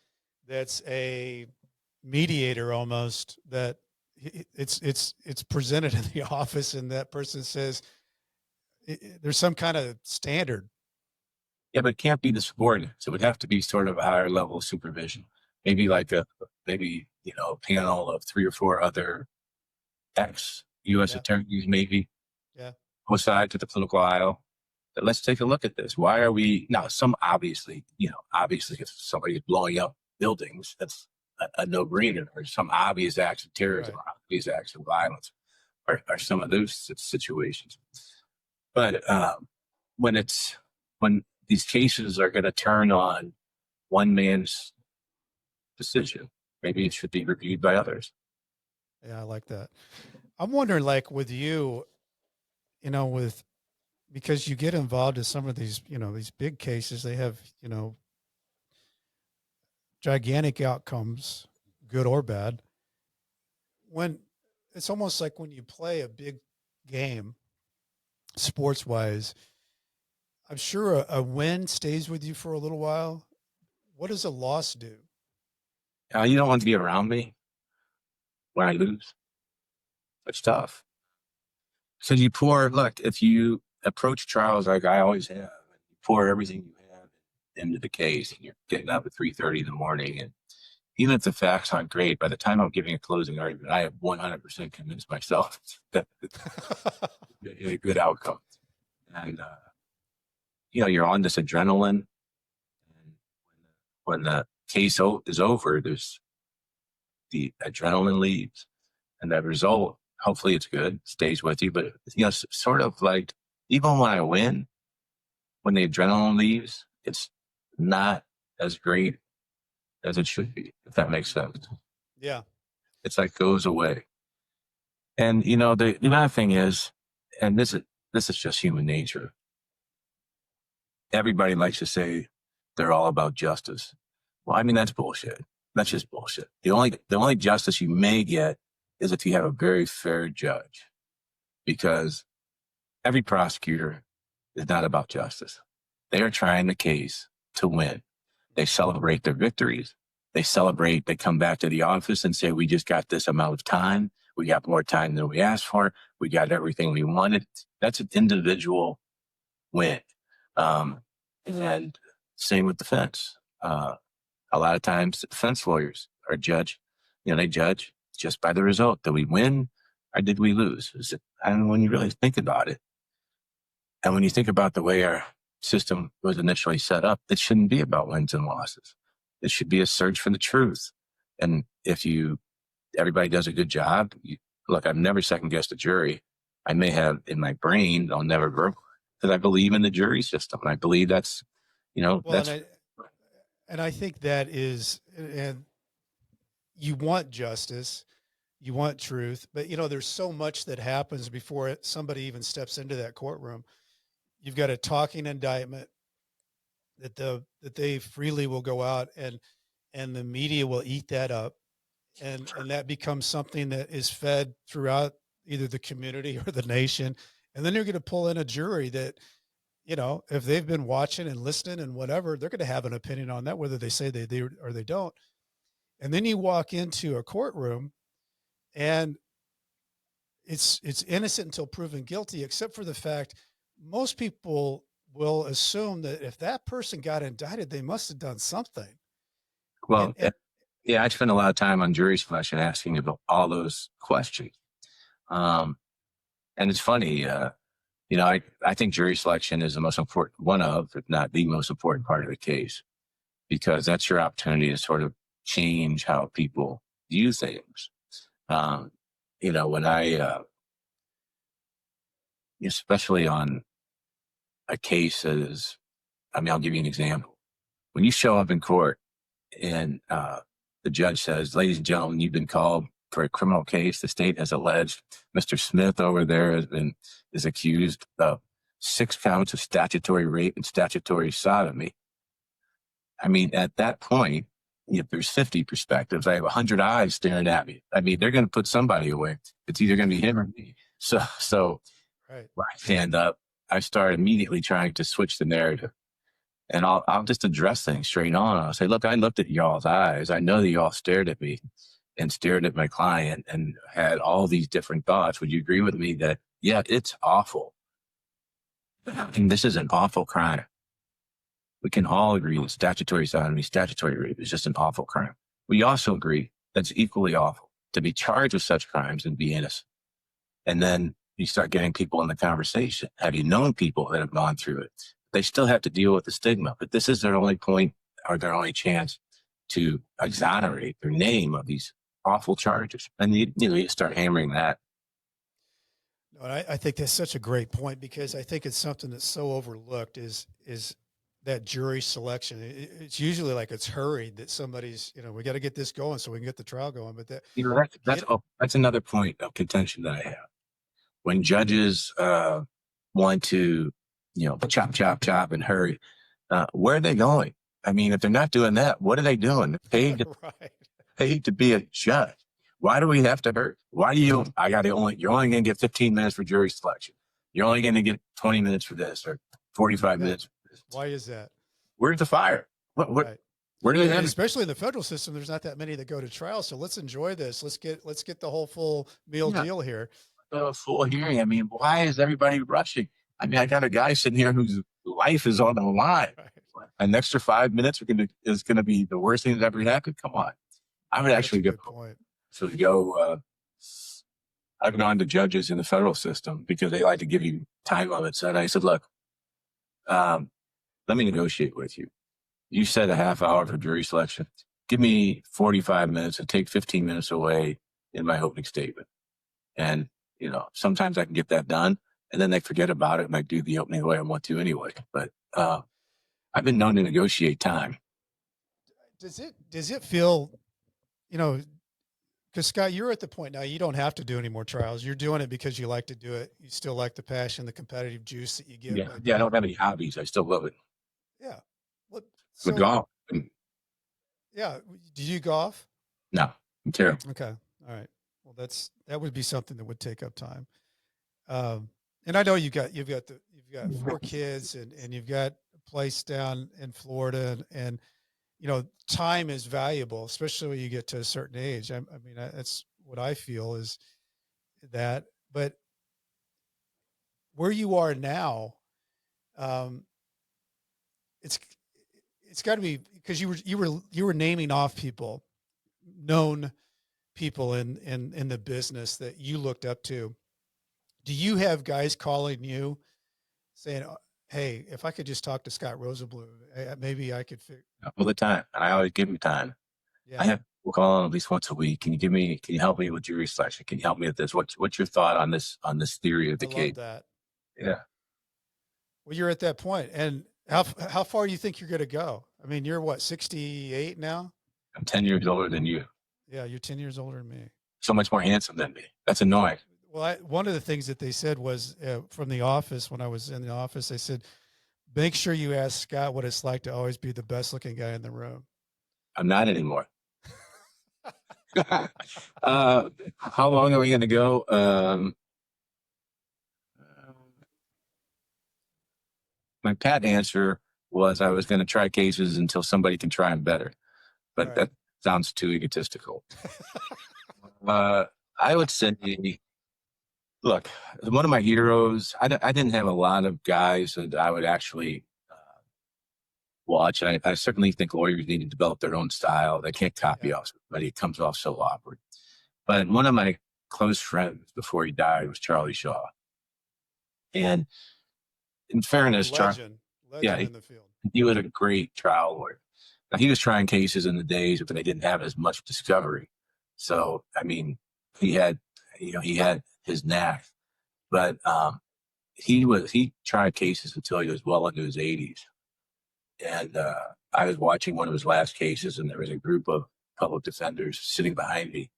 that's a mediator almost, that it's presented in the office and that person says there's some kind of standard. Yeah, but it can't be the subordinates. It would have to be sort of a higher level of supervision. Maybe like a panel of 3 or 4 other ex-U.S. attorneys, maybe. Yeah. Go aside to the political aisle. But let's take a look at this. Why are we now? Some obviously, if somebody is blowing up buildings, that's a no-brainer. Or some obvious acts of terrorism, or obvious acts of violence, are some of those situations. But when these cases are going to turn on one man's decision, maybe it should be reviewed by others. Yeah, I like that. I'm wondering, like with you, because you get involved in some of these, these big cases, they have, gigantic outcomes, good or bad. When it's almost like when you play a big game, sports wise, I'm sure a win stays with you for a little while. What does a loss do? You don't want to be around me when I lose. It's tough. So if you approach trials like I always have, you pour everything you have into the case, and you're getting up at 3:30 in the morning, and even if the facts aren't great, by the time I'm giving a closing argument, I have 100% convinced myself that it's a good outcome. And, you're on this adrenaline. And when the case is over, there's the adrenaline leaves, and that result, hopefully it's good, stays with you. But, sort of like, even when I win, when the adrenaline leaves, it's not as great as it should be, if that makes sense. Yeah. It's like goes away. And, the other thing is, and this is just human nature. Everybody likes to say they're all about justice. Well, I mean, that's bullshit. That's just bullshit. The only justice you may get is if you have a very fair judge, because every prosecutor is not about justice. They are trying the case to win. They celebrate their victories. They come back to the office and say, we just got this amount of time. We got more time than we asked for. We got everything we wanted. That's an individual win. And same with defense. A lot of times defense lawyers are judged, they judge just by the result. Did we win or did we lose? And when you really think about it, and when you think about the way our system was initially set up, it shouldn't be about wins and losses. It should be a search for the truth. And if everybody does a good job, look, I've never second guessed a jury. I may have in my brain, I'll never verbalize, because I believe in the jury system. And I believe that's, and I think that is, and you want justice, you want truth, but there's so much that happens before somebody even steps into that courtroom. You've got a talking indictment that they freely will go out and the media will eat that up. And that becomes something that is fed throughout either the community or the nation. And then you're going to pull in a jury that, if they've been watching and listening and whatever, they're going to have an opinion on that, whether they say they do or they don't. And then you walk into a courtroom and it's innocent until proven guilty, except for the fact most people will assume that if that person got indicted, they must have done something. Well, I spend a lot of time on jury selection asking about all those questions. And it's funny, I think jury selection is the most important, one of, if not the most important part of the case, because that's your opportunity to sort of change how people view things. When especially on a case I'll give you an example. When you show up in court and the judge says, ladies and gentlemen, you've been called for a criminal case. The state has alleged Mr. Smith over there is accused of 6 counts of statutory rape and statutory sodomy. I mean, at that point, if there's 50 perspectives, I have 100 eyes staring at me. I mean, they're going to put somebody away. It's either going to be him or me. So right. When I stand up, I start immediately trying to switch the narrative. And I'll just address things straight on. I'll say, look, I looked at y'all's eyes. I know that y'all stared at me and stared at my client and had all these different thoughts. Would you agree with me that, yeah, it's awful? And this is an awful crime. We can all agree that statutory sodomy, statutory rape is just an awful crime. We also agree that's equally awful to be charged with such crimes and be innocent. And then you start getting people in the conversation. Have you known people that have gone through it? They still have to deal with the stigma, but this is their only point or their only chance to exonerate their name of these awful charges. And you start hammering that. No, I think that's such a great point, because I think it's something that's so overlooked is that jury selection. It's usually like it's hurried that somebody's, we got to get this going so we can get the trial going. But that's another point of contention that I have. When judges want to, chop, chop, chop and hurry, where are they going? I mean, if they're not doing that, what are they doing? They're paid to be a judge. Why do we have to hurry? Why do you're only going to get 15 minutes for jury selection. You're only going to get 20 minutes for this or 45 minutes for this. Why is that? Where's the fire? Right. Where do they have? Especially in the federal system, there's not that many that go to trial. So let's enjoy this. Let's get the whole full meal deal here. Full hearing. I mean, why is everybody rushing? I mean, I got a guy sitting here whose life is on the line. Right. An extra 5 minutes is going to be the worst thing that ever happened. Come on. I would actually go. I've gone to judges in the federal system because they like to give you time limits. And I said, look, let me negotiate with you. You said a half hour for jury selection. Give me 45 minutes and take 15 minutes away in my opening statement. And, sometimes I can get that done and then they forget about it and I do the opening the way I want to anyway. But I've been known to negotiate time. Does it feel, because Scott, you're at the point now, you don't have to do any more trials. You're doing it because you like to do it. You still like the passion, the competitive juice that you get. Yeah. I don't have any hobbies. I still love it. Yeah. Well, But golf. Yeah. Do you golf? No, I'm terrible. Okay. All right. Well, that would be something that would take up time. And I know you've got 4 kids and you've got a place down in Florida and time is valuable, especially when you get to a certain age. I mean, that's what I feel is that, but where you are now, it's got to be because you were naming off people, known people in the business that you looked up to. Do you have guys calling you saying, hey, if I could just talk to Scott Rosenblum, maybe I could figure all the time. And I always give him time. Yeah. I have people call on at least once a week. Can you help me with jury selection? Can you help me with this? What's your thought on this theory of the case? That. Yeah. Well, you're at that point. And how far do you think you're going to go? I mean, you're what, 68 now? I'm 10 years older than you. Yeah. You're 10 years older than me. So much more handsome than me. That's annoying. Well, one of the things that they said was from the office, when I was in the office, they said, make sure you ask Scott what it's like to always be the best looking guy in the room. I'm not anymore. How long are we going to go? My pat answer was I was going to try cases until somebody can try them better, but right. That sounds too egotistical. I would say, look, one of my heroes, I didn't have a lot of guys that I would actually watch. I certainly think lawyers need to develop their own style. They can't copy off somebody. It comes off so awkward. But one of my close friends before he died was Charlie Shaw. And in fairness, legend in the field. He was a great trial lawyer. Now, he was trying cases in the days when they didn't have as much discovery. So, I mean, he had his knack, but he tried cases until he was well into his 80s. And I was watching one of his last cases, and there was a group of public defenders sitting behind me,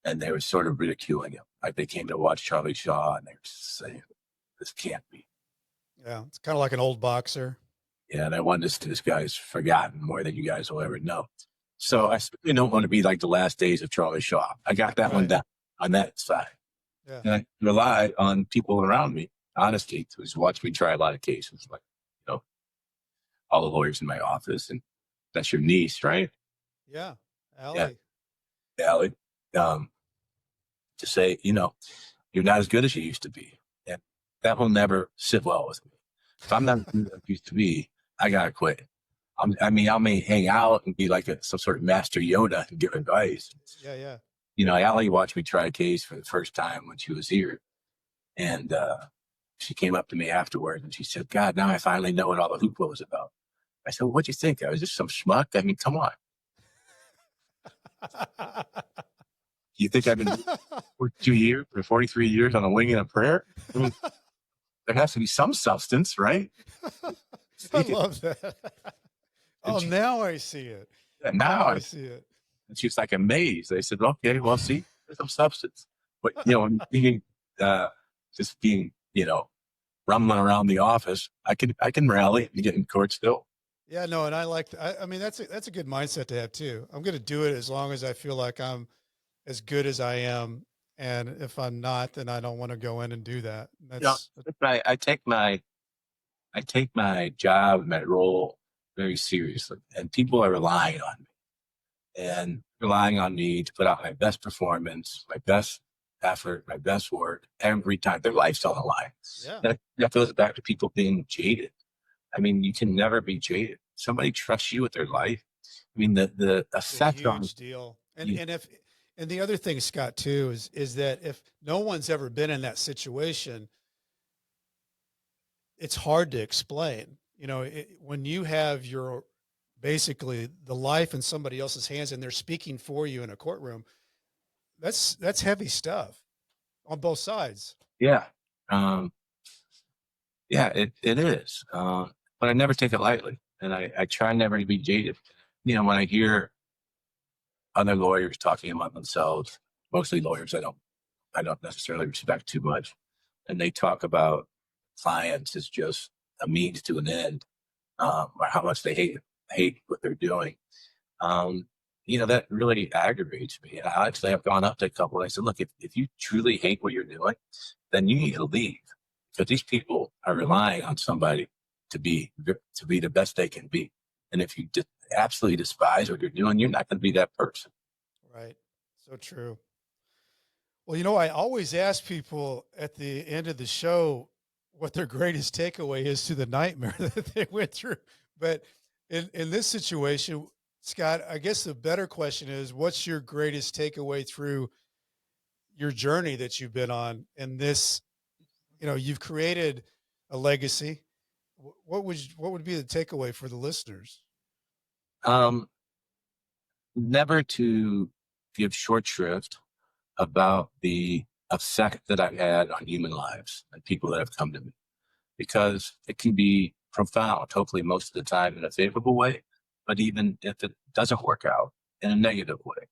and they were sort of ridiculing him. Like they came to watch Charlie Shaw, and they were saying, "This can't be." Yeah, it's kind of like an old boxer. Yeah, and I won this guy's forgotten more than you guys will ever know. So I certainly don't want to be like the last days of Charlie Shaw. I got that one down on that side. Yeah. And I rely on people around me, honestly, to just watch me try a lot of cases, like, all the lawyers in my office. And that's your niece, right? Yeah. Allie. Yeah. Allie. To say, you're not as good as you used to be. And that will never sit well with me. If I'm not as good as I used to be, I got to quit. I may hang out and be like some sort of master Yoda and give advice. Yeah. Allie watched me try a case for the first time when she was here. And she came up to me afterwards and she said, God, now I finally know what all the hoopla was about. I said, what'd you think? I was just some schmuck. I mean, come on. You think I've been for 2 years or 43 years on a wing and a prayer? I mean, there has to be some substance, right? I love that. Now I see it. Yeah, now I see it. And she was like amazed. I said, okay, well, see, there's some substance. But, just being, rumbling around the office, I can rally and get in court still. Yeah, no. And I like, I mean, that's a good mindset to have too. I'm going to do it as long as I feel like I'm as good as I am. And if I'm not, then I don't want to go in and do that. I take my job, my role very seriously, and people are relying on me and relying on me to put out my best performance, my best effort, my best work every time. Their life's on the line. Yeah. That goes back to people being jaded. I mean, you can never be jaded. Somebody trusts you with their life. I mean, the effect on huge deal. And And the other thing, Scott, too, is that if no one's ever been in that situation, it's hard to explain. When you have your basically the life in somebody else's hands and they're speaking for you in a courtroom, that's heavy stuff on both sides. Yeah. Um, yeah, it is. But I never take it lightly. And I try never to be jaded. When I hear other lawyers talking about themselves, mostly lawyers I don't necessarily respect too much, and they talk about clients as just a means to an end, or how much they hate what they're doing. That really aggravates me. And I actually have gone up to a couple and I said, look, if you truly hate what you're doing, then you need to leave, because these people are relying on somebody to be the best they can be. And if you absolutely despise what you're doing, you're not going to be that person. Right. So true. Well, I always ask people at the end of the show what their greatest takeaway is to the nightmare that they went through. But in this situation, Scott, I guess the better question is, what's your greatest takeaway through your journey that you've been on? And this, you've created a legacy. What would be the takeaway for the listeners? Um, Never to give short shrift about the effect that I've had on human lives and people that have come to me, because it can be profound, hopefully most of the time in a favorable way, but even if it doesn't work out, in a negative way.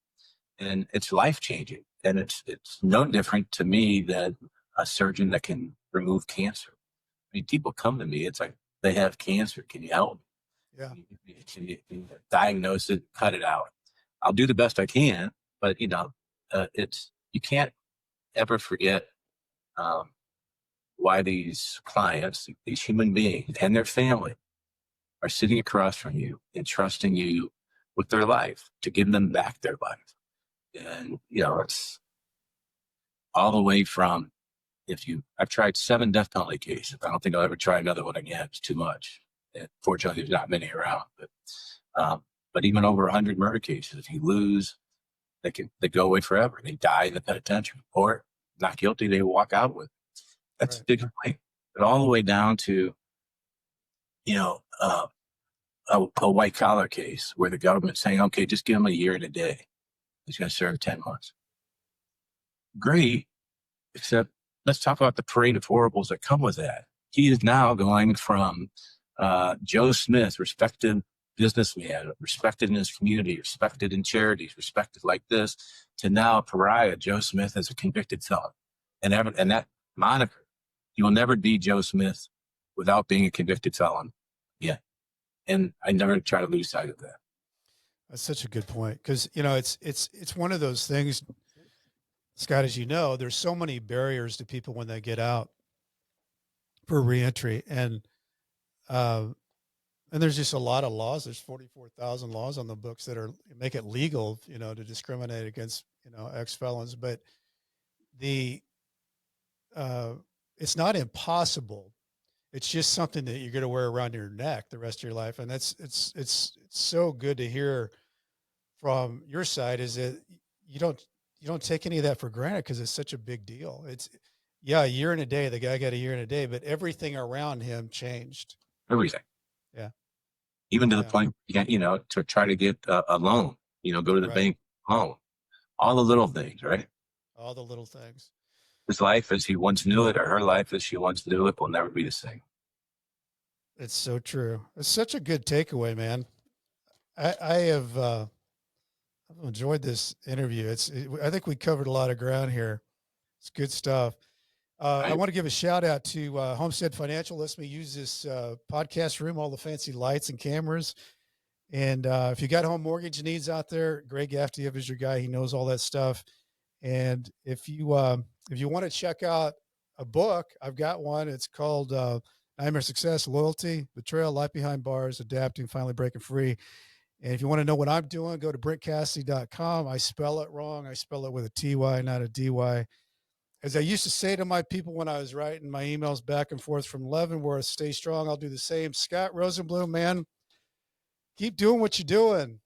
And it's life changing. And it's no different to me than a surgeon that can remove cancer. I mean, people come to me, it's like, they have cancer. Can you help me? Yeah. Can you diagnose it, cut it out? I'll do the best I can, but you can't ever forget why these clients, these human beings and their family, are sitting across from you and trusting you with their life to give them back their life. And, it's all the way from, I've tried 7 death penalty cases. I don't think I'll ever try another one again. It's too much. And fortunately, there's not many around. But even over 100 murder cases, if you lose, they go away forever. They die in the penitentiary, or not guilty, they walk out with it. That's a big way. But all the way down to, a white collar case where the government's saying, okay, just give him a year and a day. He's going to serve 10 months. Great. Except let's talk about the parade of horribles that come with that. He is now going from Joe Smith, respected businessman, respected in his community, respected in charities, respected like this, to now a pariah, Joe Smith, as a convicted felon. And that moniker, you will never be Joe Smith without being a convicted felon. Yeah. And I never try to lose sight of that. That's such a good point. Cause it's one of those things, Scott, as you know, there's so many barriers to people when they get out for reentry. And there's just a lot of laws. There's 44,000 laws on the books that make it legal, to discriminate against, ex-felons. But it's not impossible. It's just something that you're going to wear around your neck the rest of your life. And it's so good to hear from your side, is that you don't take any of that for granted, because it's such a big deal. A year and a day, the guy got a year and a day, but everything around him changed. Everything. Yeah. Even to the point, to try to get a loan, go to the bank loan, all the little things, right? All the little things. His life as he once knew it, or her life as she once knew it, will never be the same. It's so true. It's such a good takeaway, man. I've enjoyed this interview. I think we covered a lot of ground here. It's good stuff. I want to give a shout out to Homestead Financial. Lets me use this podcast room, all the fancy lights and cameras. And if you got home mortgage needs out there, Greg Gaftiev is your guy. He knows all that stuff. And if you want to check out a book, I've got one. It's called Nightmare Success, Loyalty, Betrayal, Life Behind Bars, Adapting, Finally Breaking Free. And if you want to know what I'm doing, go to BrentCassity.com. I spell it wrong. I spell it with a TY, not a DY. As I used to say to my people when I was writing my emails back and forth from Leavenworth, stay strong. I'll do the same. Scott Rosenblum, man, keep doing what you're doing.